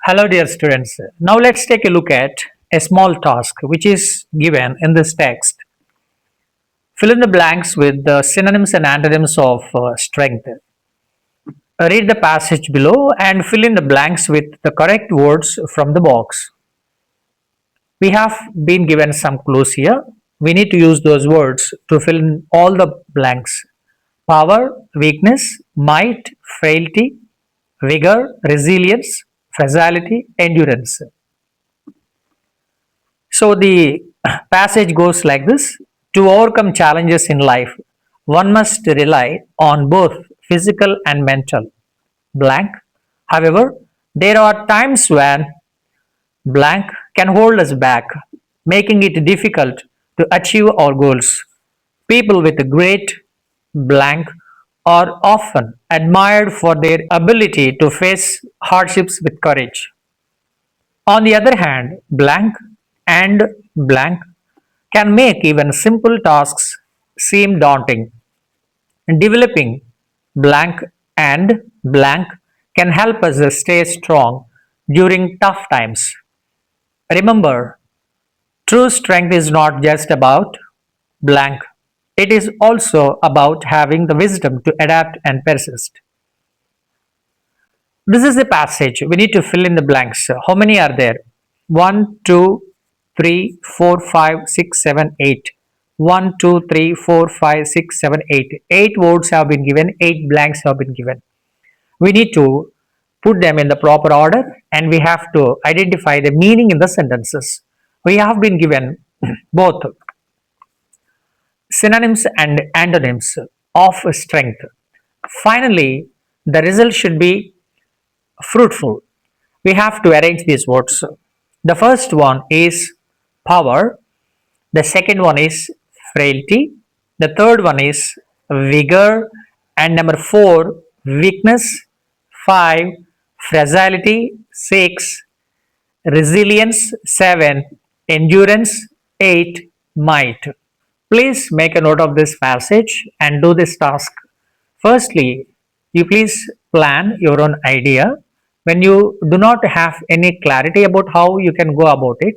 Hello, dear students. Now let's take a look at a small task which is given in this text. Fill in the blanks with the synonyms and antonyms of strength. Read the passage below and fill in the blanks with the correct words from the box. We have been given some clues here. We need to use those words to fill in all the blanks. Power, weakness, might, frailty, vigor, resilience, fragility, endurance. So the passage goes like this. To overcome challenges in life, one must rely on both physical and mental blank. However, there are times when blank can hold us back, making it difficult to achieve our goals. People with a great blank are often admired for their ability to face hardships with courage. On the other hand, blank and blank can make even simple tasks seem daunting. Developing blank and blank can help us stay strong during tough times. Remember, true strength is not just about blank, it is also about having the wisdom to adapt and persist. This is the passage. We need to fill in the blanks. How many are there? 1, 2, 3, 4, 5, 6, 7, 8. 1, 2, 3, 4, 5, 6, 7, 8. 8 words have been given, 8 blanks have been given. We need to put them in the proper order and we have to identify the meaning in the sentences. We have been given both synonyms and antonyms of strength. Finally, the result should be fruitful. We have to arrange these words. The first one is power, the second one is frailty, the third one is vigor, and number 4, weakness, 5, fragility, 6, resilience, 7, endurance, 8, might. Please make a note of this passage and do this task. Firstly, you please plan your own idea. When you do not have any clarity about how you can go about it,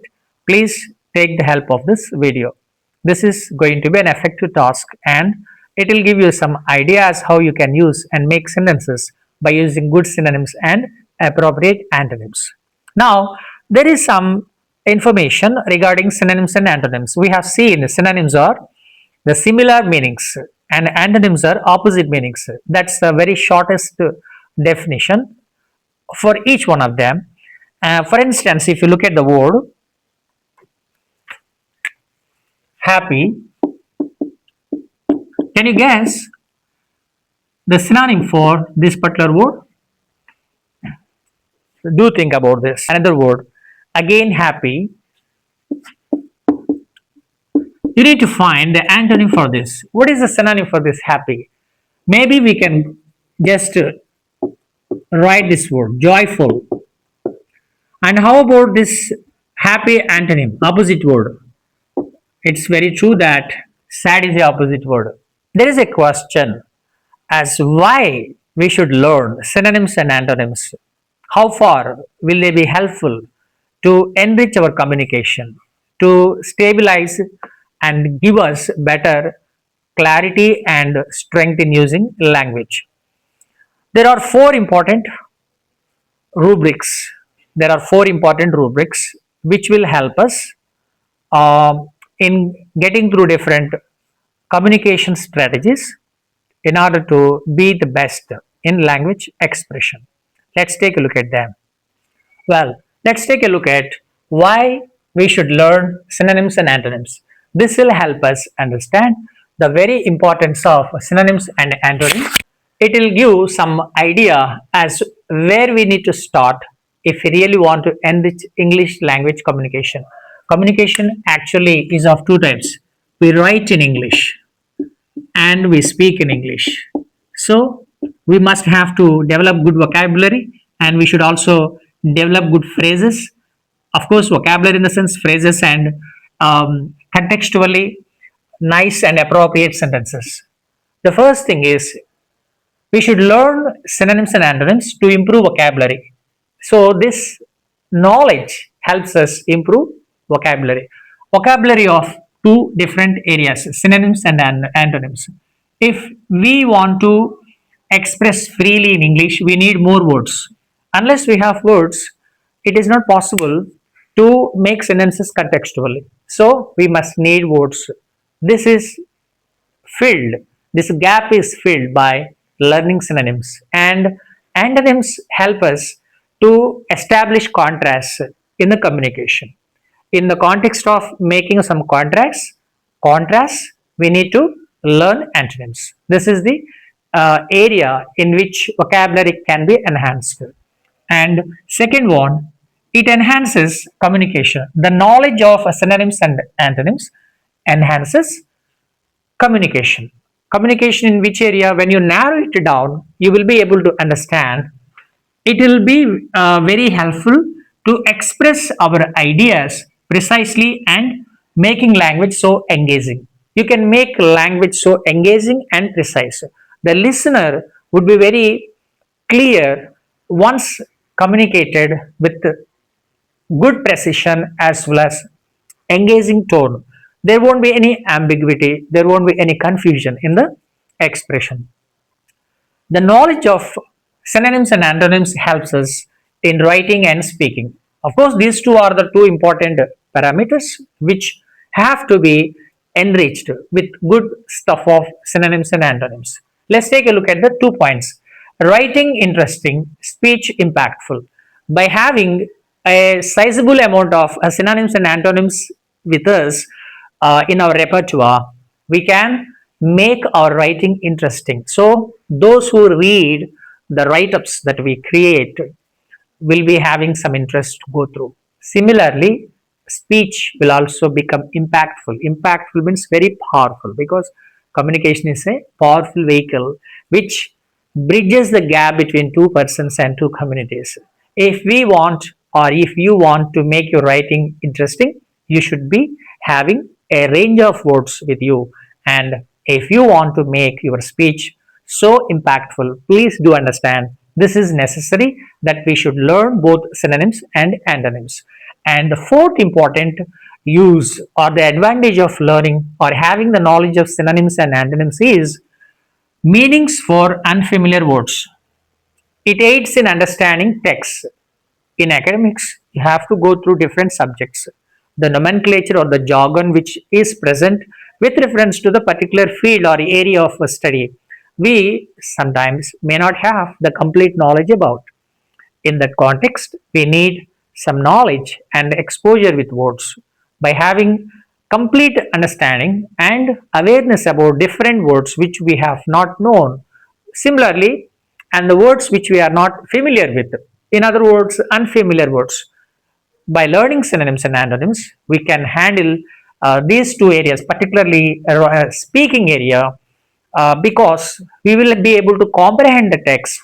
please take the help of this video. This is going to be an effective task and it will give you some ideas how you can use and make sentences by using good synonyms and appropriate antonyms. Now, there is some information regarding synonyms and antonyms. We have seen synonyms are the similar meanings and antonyms are opposite meanings. That's the very shortest definition for each one of them. For instance, if you look at the word happy, can you guess the synonym for this particular word? Do think about this. Another word, again happy. You need to find the antonym for this. What is the synonym for this happy? Maybe we can just write this word joyful. And how about this happy antonym, opposite word? It's very true that sad is the opposite word. There is a question as why we should learn synonyms and antonyms. How far will they be helpful to enrich our communication, to stabilize and give us better clarity and strength in using language? There are four important rubrics. There are four important rubrics which will help us in getting through different communication strategies in order to be the best in language expression. Let's take a look at them. Well, let's take a look at why we should learn synonyms and antonyms. This will help us understand the very importance of synonyms and antonyms. It will give some idea as where we need to start if we really want to enrich English language communication. Communication actually is of two types. We write in English and we speak in English. So we must have to develop good vocabulary and we should also develop good phrases. Of course, vocabulary in the sense phrases and contextually nice and appropriate sentences. The first thing is we should learn synonyms and antonyms to improve vocabulary. So this knowledge helps us improve vocabulary. Vocabulary of two different areas, synonyms and antonyms. If we want to express freely in English, we need more words. Unless we have words, it is not possible to make sentences contextually. So we must need words. This is filled, this gap is filled by learning synonyms, and antonyms help us to establish contrasts in the communication. In the context of making some contrasts, we need to learn antonyms. This is the area in which vocabulary can be enhanced. And second one, it enhances communication. The knowledge of synonyms and antonyms enhances communication. Communication in which area? When you narrow it down, you will be able to understand. It will be very helpful to express our ideas precisely and making language so engaging. You can make language so engaging and precise. The listener would be very clear once communicated with good precision as well as engaging tone. There won't be any ambiguity, there won't be any confusion in the expression. The knowledge of synonyms and antonyms helps us in writing and speaking. Of course, these two are the two important parameters which have to be enriched with good stuff of synonyms and antonyms. Let's take a look at the 2 points. Writing interesting, speech impactful. By having a sizable amount of synonyms and antonyms with us in our repertoire, we can make our writing interesting. So, those who read the write ups that we create will be having some interest to go through. Similarly, speech will also become impactful. Impactful means very powerful because communication is a powerful vehicle which bridges the gap between two persons and two communities. If we want or if you want to make your writing interesting, you should be having a range of words with you. And if you want to make your speech so impactful, please do understand this is necessary that we should learn both synonyms and antonyms. And the fourth important use or the advantage of learning or having the knowledge of synonyms and antonyms is meanings for unfamiliar words. It aids in understanding text. In academics, you have to go through different subjects. The nomenclature or the jargon which is present with reference to the particular field or area of study, we sometimes may not have the complete knowledge about. In that context, we need some knowledge and exposure with words. By having complete understanding and awareness about different words which we have not known, similarly, and the words which we are not familiar with, in other words, unfamiliar words, by learning synonyms and antonyms, we can handle these two areas, particularly speaking area, because we will be able to comprehend the text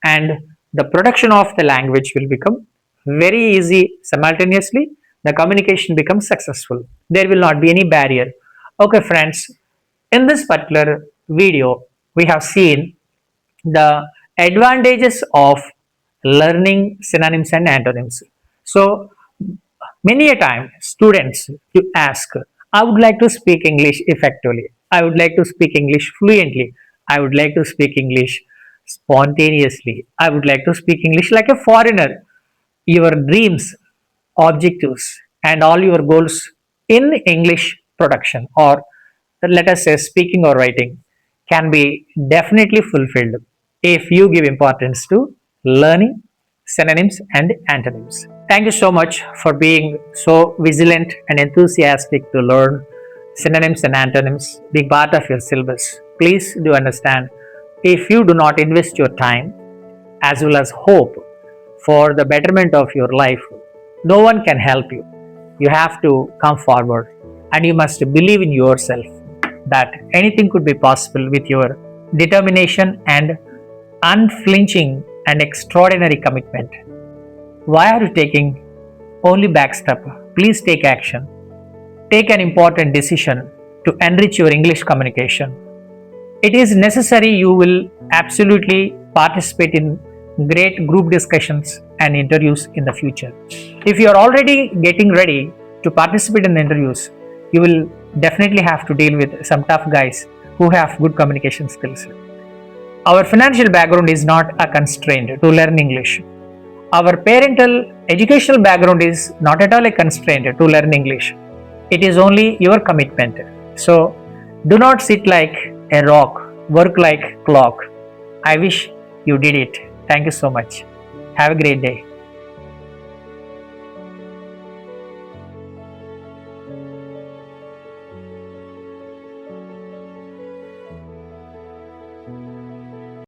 and the production of the language will become very easy simultaneously. The communication becomes successful. There will not be any barrier. Okay, friends, in this particular video, we have seen the advantages of learning synonyms and antonyms. So, many a time students you ask, I would like to speak English effectively. I would like to speak English fluently. I would like to speak English spontaneously. I would like to speak English like a foreigner. Your dreams, objectives, and all your goals in English production, or let us say speaking or writing, can be definitely fulfilled if you give importance to learning synonyms and antonyms. Thank you so much for being so vigilant and enthusiastic to learn synonyms and antonyms, being part of your syllabus. Please do understand, if you do not invest your time as well as hope for the betterment of your life, no one can help you. You have to come forward and you must believe in yourself that anything could be possible with your determination and unflinching and extraordinary commitment. Why are you taking only back step? Please take action. Take an important decision to enrich your English communication. It is necessary you will absolutely participate in great group discussions and interviews in the future. If you are already getting ready to participate in the interviews, you will definitely have to deal with some tough guys who have good communication skills. Our financial background is not a constraint to learn English. Our parental educational background is not at all a constraint to learn English. It is only your commitment. So do not sit like a rock, work like clock. I wish you did it. Thank you so much. Have a great day.